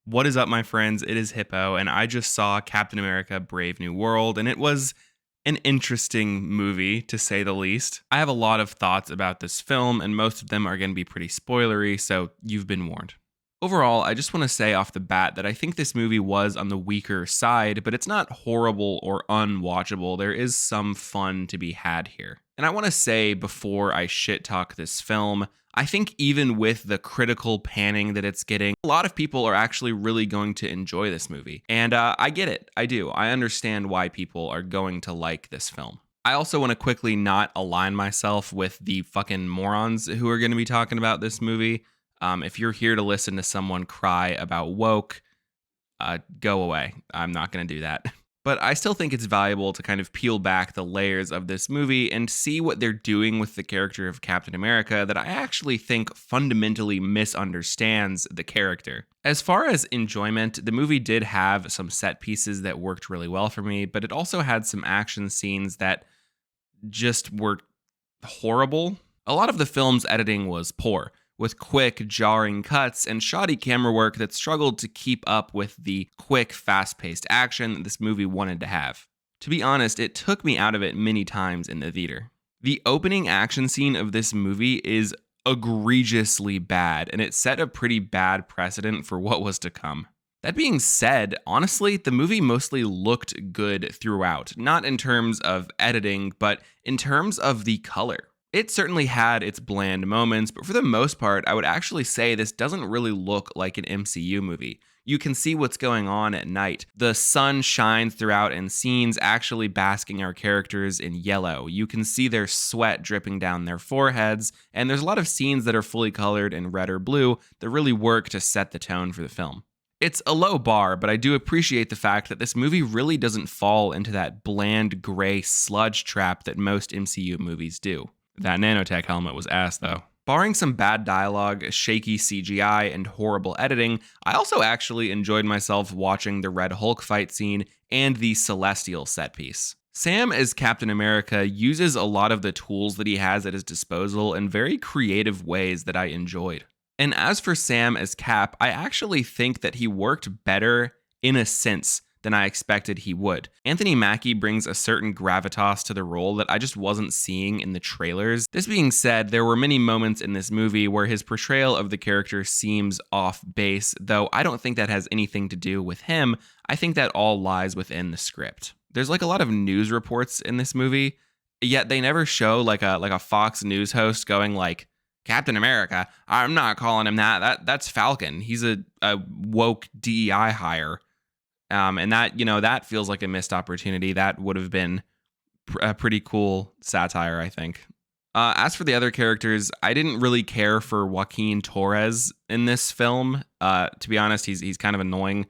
What is up, my friends? It is Hippo, and I just saw Captain America Brave New World, and it was an interesting movie, to say the least. I have a lot of thoughts about this film, and most of them are going to be pretty spoilery, so you've been warned. Overall, I just want to say off the bat that I think this movie was on the weaker side, but it's not horrible or unwatchable. There is some fun to be had here. And I want to say before I shit talk this film, I think even with the critical panning that it's getting, a lot of people are actually really going to enjoy this movie. And I get it. I do. I understand why people are going to like this film. I also want to quickly not align myself with the fucking morons who are going to be talking about this movie. If you're here to listen to someone cry about woke, go away. I'm not going to do that. But I still think it's valuable to kind of peel back the layers of this movie and see what they're doing with the character of Captain America that I actually think fundamentally misunderstands the character. As far as enjoyment, the movie did have some set pieces that worked really well for me, but it also had some action scenes that just were horrible. A lot of the film's editing was poor, with quick, jarring cuts and shoddy camera work that struggled to keep up with the quick, fast-paced action that this movie wanted to have. To be honest, it took me out of it many times in the theater. The opening action scene of this movie is egregiously bad, and it set a pretty bad precedent for what was to come. That being said, honestly, the movie mostly looked good throughout, not in terms of editing, but in terms of the color. It certainly had its bland moments, but for the most part, I would actually say this doesn't really look like an MCU movie. You can see what's going on at night. The sun shines throughout in scenes actually basking our characters in yellow. You can see their sweat dripping down their foreheads, and there's a lot of scenes that are fully colored in red or blue that really work to set the tone for the film. It's a low bar, but I do appreciate the fact that this movie really doesn't fall into that bland gray sludge trap that most MCU movies do. That nanotech helmet was ass, though. Barring some bad dialogue, shaky CGI, and horrible editing, I also actually enjoyed myself watching the Red Hulk fight scene and the Celestial set piece. Sam as Captain America uses a lot of the tools that he has at his disposal in very creative ways that I enjoyed. And as for Sam as Cap, I actually think that he worked better in a sense than I expected he would. Anthony Mackie brings a certain gravitas to the role that I just wasn't seeing in the trailers. This being said, there were many moments in this movie where his portrayal of the character seems off base, though I don't think that has anything to do with him. I think that all lies within the script. There's like a lot of news reports in this movie, yet they never show like a Fox News host going like, Captain America, I'm not calling him that. That's Falcon. He's a woke DEI hire. And that, that feels like a missed opportunity. That would have been a pretty cool satire, I think. As for the other characters, I didn't really care for Joaquin Torres in this film. To be honest, he's kind of annoying.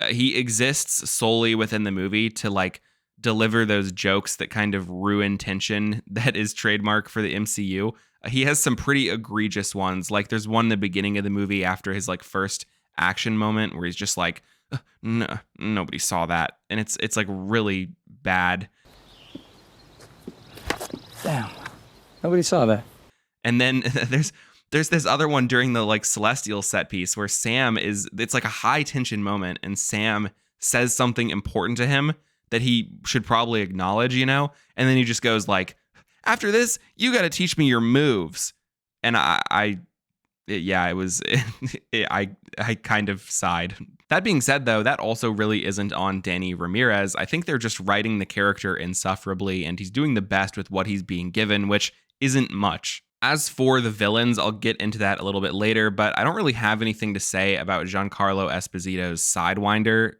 He exists solely within the movie to like deliver those jokes that kind of ruin tension that is trademark for the MCU. He has some pretty egregious ones. Like there's one in the beginning of the movie after his like first action moment where he's just like, no, nobody saw that, and it's like really bad. Damn, nobody saw that. And then there's this other one during the like Celestial set piece where it's like a high tension moment, and Sam says something important to him that he should probably acknowledge, and then he just goes like, after this, you got to teach me your moves, and I kind of sighed. That being said, though, that also really isn't on Danny Ramirez. I think they're just writing the character insufferably, and he's doing the best with what he's being given, which isn't much. As for the villains, I'll get into that a little bit later, but I don't really have anything to say about Giancarlo Esposito's Sidewinder.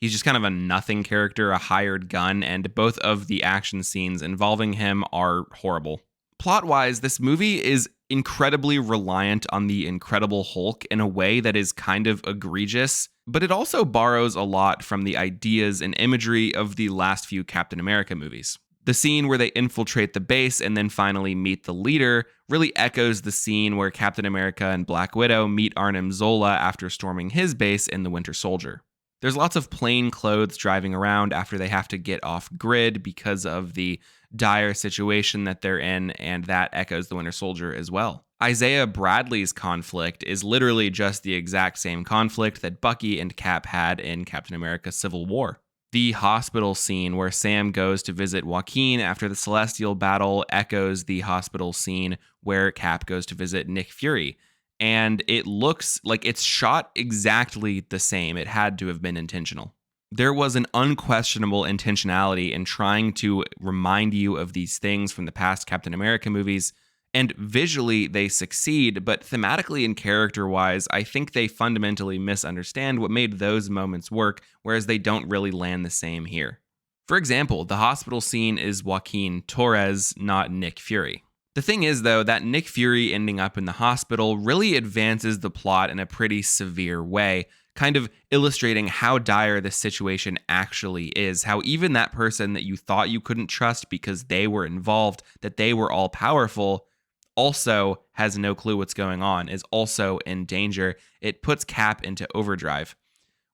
He's just kind of a nothing character, a hired gun, and both of the action scenes involving him are horrible. Plot-wise, this movie is incredibly reliant on the Incredible Hulk in a way that is kind of egregious, but it also borrows a lot from the ideas and imagery of the last few Captain America movies. The scene where they infiltrate the base and then finally meet the leader really echoes the scene where Captain America and Black Widow meet Arnim Zola after storming his base in The Winter Soldier. There's lots of plain clothes driving around after they have to get off grid because of the dire situation that they're in, and that echoes The Winter Soldier as well. Isaiah Bradley's conflict is literally just the exact same conflict that Bucky and Cap had in Captain America Civil War. The hospital scene where Sam goes to visit Joaquin after the Celestial battle echoes the hospital scene where Cap goes to visit Nick Fury. And it looks like it's shot exactly the same. It had to have been intentional. There was an unquestionable intentionality in trying to remind you of these things from the past Captain America movies. And visually, they succeed, but thematically and character-wise, I think they fundamentally misunderstand what made those moments work, whereas they don't really land the same here. For example, the hospital scene is Joaquin Torres, not Nick Fury. The thing is, though, that Nick Fury ending up in the hospital really advances the plot in a pretty severe way, kind of illustrating how dire this situation actually is, how even that person that you thought you couldn't trust because they were involved, that they were all powerful, also has no clue what's going on, is also in danger. It puts Cap into overdrive.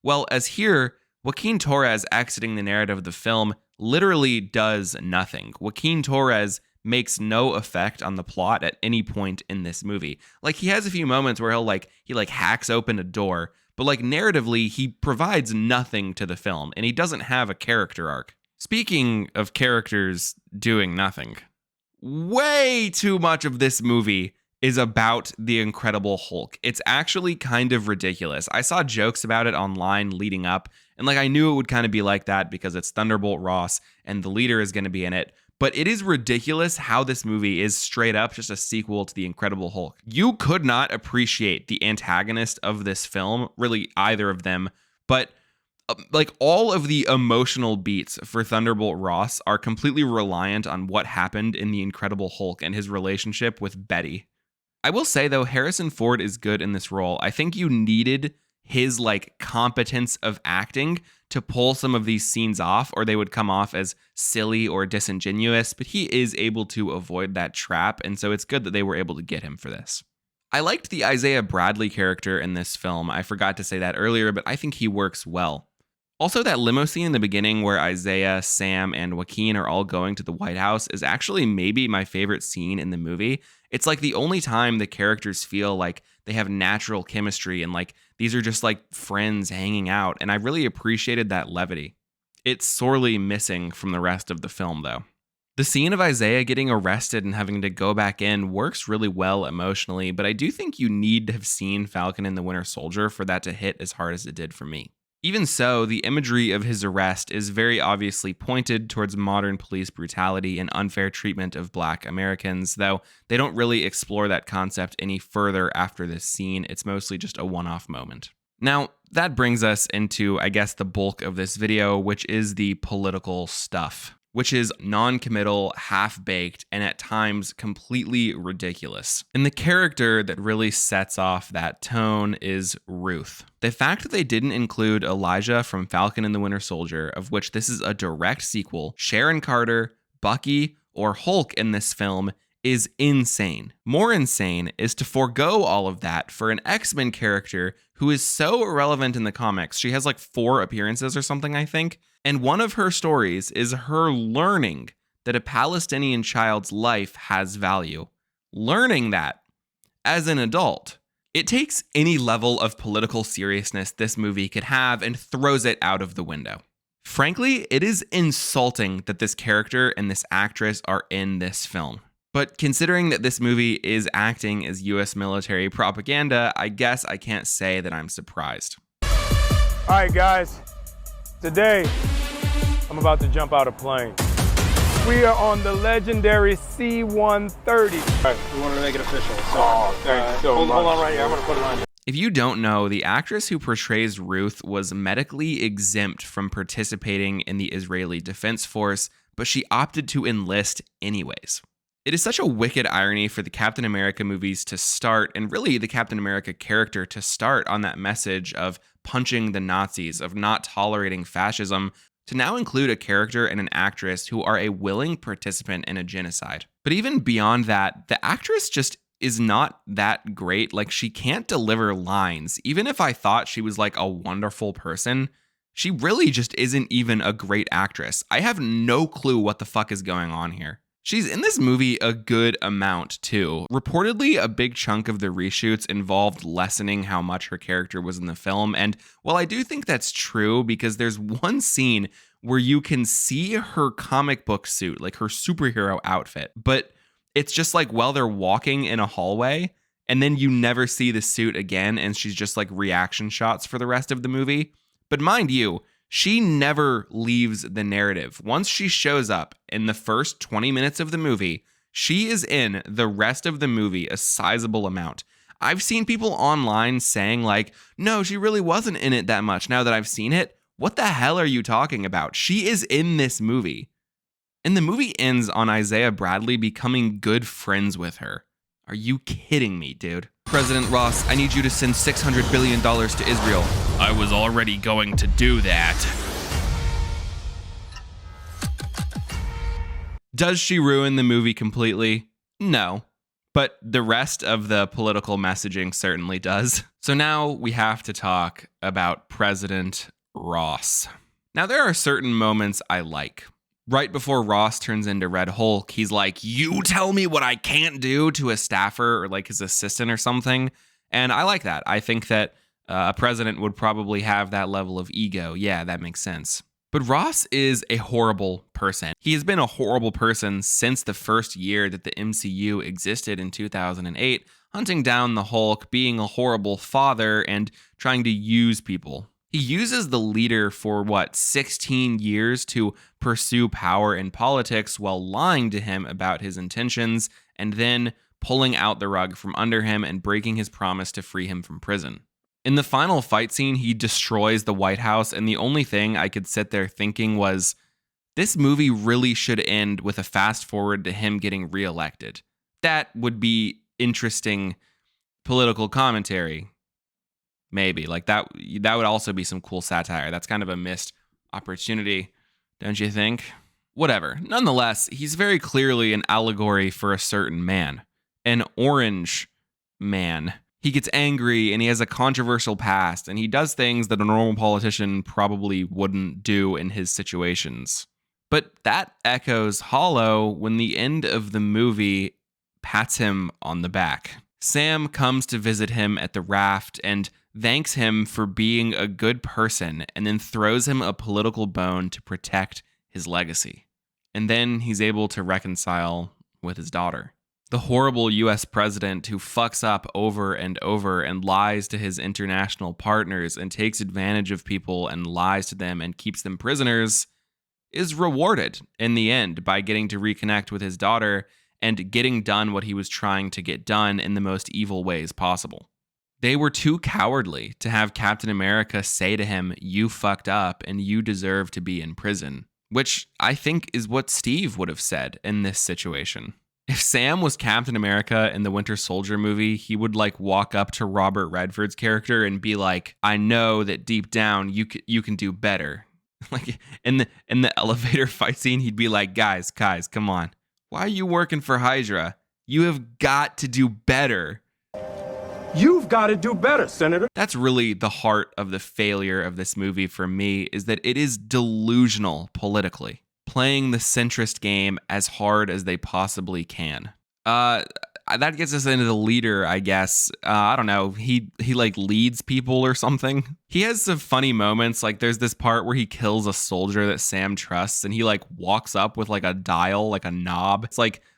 Well, as here, Joaquin Torres exiting the narrative of the film literally does nothing. Joaquin Torres makes no effect on the plot at any point in this movie. Like, he has a few moments where he hacks open a door, but narratively, he provides nothing to the film, and he doesn't have a character arc. Speaking of characters doing nothing, way too much of this movie is about the Incredible Hulk. It's actually kind of ridiculous. I saw jokes about it online leading up, and I knew it would kind of be like that because it's Thunderbolt Ross and the leader is going to be in it. But it is ridiculous how this movie is straight up just a sequel to The Incredible Hulk. You could not appreciate the antagonist of this film, really either of them, but all of the emotional beats for Thunderbolt Ross are completely reliant on what happened in The Incredible Hulk and his relationship with Betty. I will say, though, Harrison Ford is good in this role. I think you needed his competence of acting to pull some of these scenes off, or they would come off as silly or disingenuous, but he is able to avoid that trap, and so it's good that they were able to get him for this. I liked the Isaiah Bradley character in this film. I forgot to say that earlier, but I think he works well. Also, that limo scene in the beginning where Isaiah, Sam, and Joaquin are all going to the White House is actually maybe my favorite scene in the movie. It's the only time the characters feel like they have natural chemistry and these are just friends hanging out, and I really appreciated that levity. It's sorely missing from the rest of the film, though. The scene of Isaiah getting arrested and having to go back in works really well emotionally, but I do think you need to have seen Falcon and the Winter Soldier for that to hit as hard as it did for me. Even so, the imagery of his arrest is very obviously pointed towards modern police brutality and unfair treatment of Black Americans, though they don't really explore that concept any further after this scene. It's mostly just a one-off moment. Now, that brings us into, I guess, the bulk of this video, which is the political stuff, which is non-committal, half-baked, and at times completely ridiculous. And the character that really sets off that tone is Ruth. The fact that they didn't include Elijah from Falcon and the Winter Soldier, of which this is a direct sequel, Sharon Carter, Bucky, or Hulk in this film is insane. More insane is to forego all of that for an X-Men character who is so irrelevant in the comics. She has 4 appearances or something, I think. And one of her stories is her learning that a Palestinian child's life has value. Learning that as an adult. It takes any level of political seriousness this movie could have and throws it out of the window. Frankly, it is insulting that this character and this actress are in this film. But considering that this movie is acting as US military propaganda, I guess I can't say that I'm surprised. All right, guys. Today, I'm about to jump out a plane. We are on the legendary C-130. All right, we wanted to make it official. So, thanks so much. Hold on right here. I'm going to put it on you. If you don't know, the actress who portrays Ruth was medically exempt from participating in the Israeli Defense Force, but she opted to enlist anyways. It is such a wicked irony for the Captain America movies to start, and really the Captain America character to start on that message of punching the Nazis, of not tolerating fascism, to now include a character and an actress who are a willing participant in a genocide. But even beyond that, the actress just is not that great. She can't deliver lines. Even if I thought she was a wonderful person, she really just isn't even a great actress. I have no clue what the fuck is going on here. She's in this movie a good amount, too. Reportedly, a big chunk of the reshoots involved lessening how much her character was in the film. And while I do think that's true, because there's one scene where you can see her comic book suit, like her superhero outfit, but it's just like while they're walking in a hallway, and then you never see the suit again, and she's just like reaction shots for the rest of the movie. But mind you, she never leaves the narrative. Once she shows up in the first 20 minutes of the movie, she is in the rest of the movie a sizable amount. I've seen people online saying like, no, she really wasn't in it that much. Now that I've seen it, what the hell are you talking about? She is in this movie. And the movie ends on Isaiah Bradley becoming good friends with her. Are you kidding me, dude? President Ross, I need you to send $600 billion to Israel. I was already going to do that. Does she ruin the movie completely? No. But the rest of the political messaging certainly does. So now we have to talk about President Ross. Now, there are certain moments I like. Right before Ross turns into Red Hulk, he's like, you tell me what I can't do to a staffer or like his assistant or something. And I like that. I think that a president would probably have that level of ego. Yeah, that makes sense. But Ross is a horrible person. He has been a horrible person since the first year that the MCU existed in 2008, hunting down the Hulk, being a horrible father, and trying to use people. He uses the leader for, 16 years to pursue power in politics while lying to him about his intentions and then pulling out the rug from under him and breaking his promise to free him from prison. In the final fight scene, he destroys the White House, and the only thing I could sit there thinking was, this movie really should end with a fast forward to him getting reelected. That would be interesting political commentary. Maybe. Like that would also be some cool satire. That's kind of a missed opportunity, don't you think? Whatever. Nonetheless, he's very clearly an allegory for a certain man. An orange man. He gets angry and he has a controversial past and he does things that a normal politician probably wouldn't do in his situations. But that echoes hollow when the end of the movie pats him on the back. Sam comes to visit him at the raft and thanks him for being a good person and then throws him a political bone to protect his legacy. And then he's able to reconcile with his daughter. The horrible US president who fucks up over and over and lies to his international partners and takes advantage of people and lies to them and keeps them prisoners is rewarded in the end by getting to reconnect with his daughter and getting done what he was trying to get done in the most evil ways possible. They were too cowardly to have Captain America say to him, you fucked up and you deserve to be in prison, which I think is what Steve would have said in this situation. If Sam was Captain America in the Winter Soldier movie, he would walk up to Robert Redford's character and be like, I know that deep down you can do better. In the elevator fight scene, he'd be like, guys, come on. Why are you working for Hydra? You have got to do better. You've got to do better, Senator. That's really the heart of the failure of this movie for me, is that it is delusional politically, playing the centrist game as hard as they possibly can. That gets us into the leader, I guess. I don't know. He leads people or something. He has some funny moments. There's this part where he kills a soldier that Sam trusts, and he walks up with a dial, a knob. It's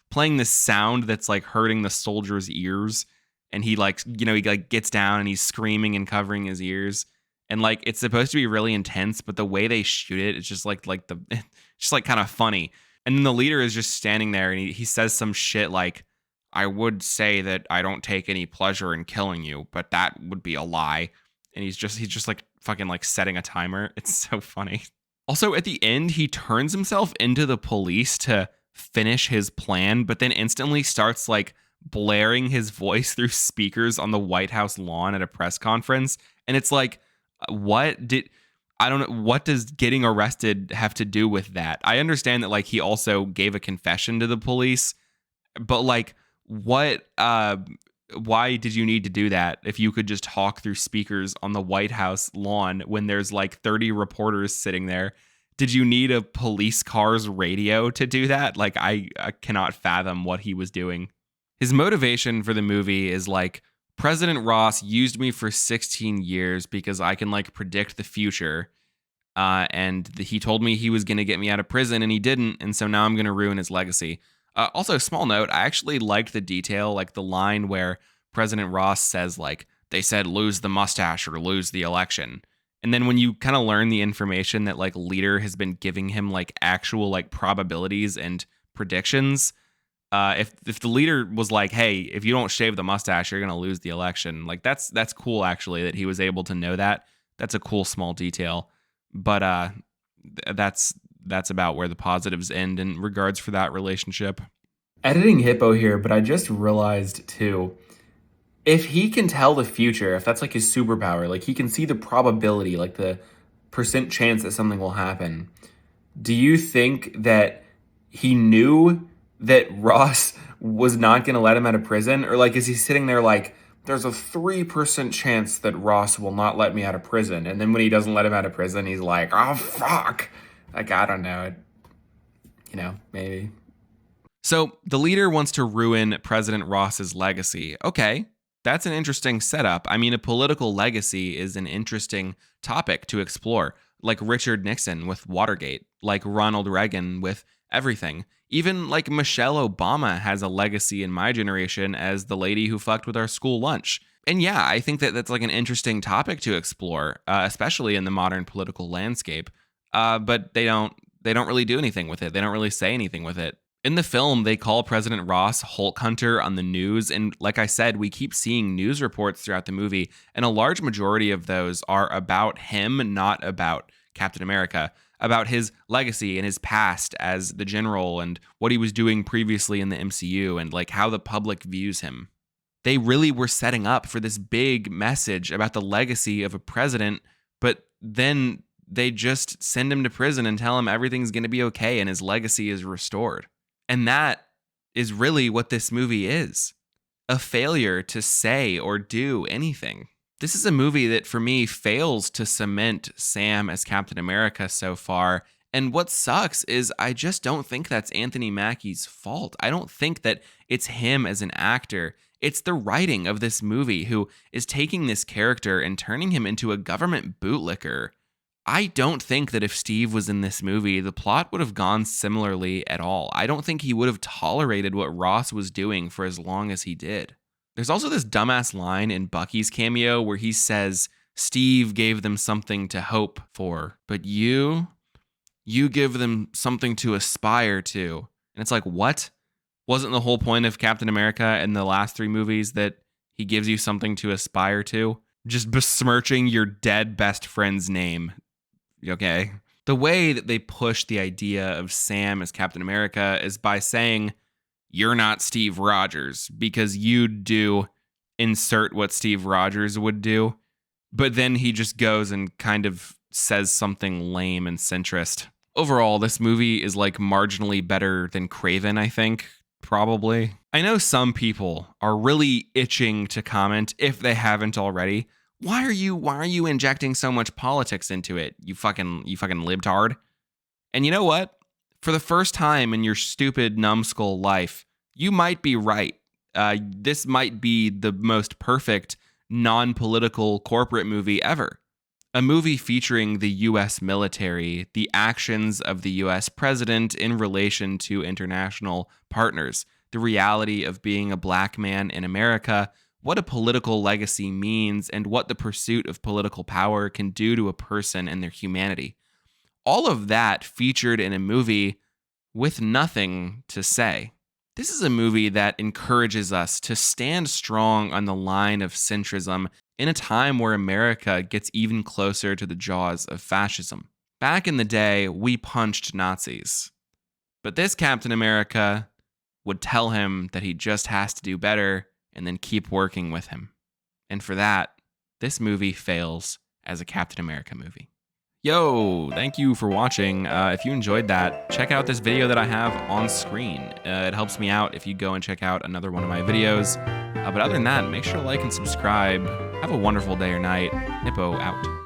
playing this sound that's hurting the soldier's ears. And he gets down and he's screaming and covering his ears. And it's supposed to be really intense, but the way they shoot it, it's just just kind of funny. And then the leader is just standing there and he says some shit like, I would say that I don't take any pleasure in killing you, but that would be a lie. And he's just fucking setting a timer. It's so funny. Also, at the end, he turns himself into the police to finish his plan, but then instantly starts blaring his voice through speakers on the White House lawn at a press conference. And it's what does getting arrested have to do with that? I understand that he also gave a confession to the police, but why did you need to do that if you could just talk through speakers on the White House lawn when there's 30 reporters sitting there? Did you need a police car's radio to do that? Like, I cannot fathom what he was doing. His motivation for the movie is like, President Ross used me for 16 years because I can like predict the future. He told me he was going to get me out of prison and he didn't. And so now I'm going to ruin his legacy. Also, small note, I actually liked the detail, like the line where President Ross says, like, they said lose the mustache or lose the election. And then when you kind of learn the information that like Leader has been giving him like actual like probabilities and predictions, if the Leader was like, hey, if you don't shave the mustache, you're going to lose the election. Like that's cool, actually, that he was able to know that. That's a cool small detail. But that's about where the positives end in regards for that relationship. Editing Hippo here, but I just realized too, if he can tell the future, if that's like his superpower, like he can see the probability, like the percent chance that something will happen, do you think that he knew that Ross was not going to let him out of prison? Or like, is he sitting there like, there's a 3% chance that Ross will not let me out of prison. And then when he doesn't let him out of prison, he's like, oh, fuck. Like, I don't know. Maybe. So the Leader wants to ruin President Ross's legacy. Okay, that's an interesting setup. I mean, a political legacy is an interesting topic to explore, like Richard Nixon with Watergate, like Ronald Reagan with everything. Even like Michelle Obama has a legacy in my generation as the lady who fucked with our school lunch. And yeah, I think that that's like an interesting topic to explore, especially in the modern political landscape. But they don't really do anything with it. They don't really say anything with it. In the film, they call President Ross Hulk Hunter on the news. And like I said, we keep seeing news reports throughout the movie. And a large majority of those are about him, not about Captain America, about his legacy and his past as the general and what he was doing previously in the MCU and like how the public views him. They really were setting up for this big message about the legacy of a president, but then they just send him to prison and tell him everything's going to be okay and his legacy is restored. And that is really what this movie is. A failure to say or do anything. This is a movie that, for me, fails to cement Sam as Captain America so far. And what sucks is I just don't think that's Anthony Mackie's fault. I don't think that it's him as an actor. It's the writing of this movie who is taking this character and turning him into a government bootlicker. I don't think that if Steve was in this movie, the plot would have gone similarly at all. I don't think he would have tolerated what Ross was doing for as long as he did. There's also this dumbass line in Bucky's cameo where he says, Steve gave them something to hope for, but you give them something to aspire to. And it's like, what? Wasn't the whole point of Captain America in the last 3 movies that he gives you something to aspire to? Just besmirching your dead best friend's name. Okay. The way that they push the idea of Sam as Captain America is by saying, you're not Steve Rogers, because you do insert what Steve Rogers would do. But then he just goes and kind of says something lame and centrist. Overall, this movie is like marginally better than Craven, I think. Probably. I know some people are really itching to comment, if they haven't already. Why are you injecting so much politics into it? You fucking libtard. And you know what? For the first time in your stupid numbskull life, you might be right. This might be the most perfect non-political corporate movie ever. A movie featuring the U.S. military, the actions of the U.S. president in relation to international partners, the reality of being a black man in America, what a political legacy means, and what the pursuit of political power can do to a person and their humanity. All of that featured in a movie with nothing to say. This is a movie that encourages us to stand strong on the line of centrism in a time where America gets even closer to the jaws of fascism. Back in the day, we punched Nazis. But this Captain America would tell him that he just has to do better and then keep working with him. And for that, this movie fails as a Captain America movie. Yo, thank you for watching. If you enjoyed that, check out this video that I have on screen. It helps me out if you go and check out another one of my videos. But other than that, make sure to like and subscribe. Have a wonderful day or night. Hippo out.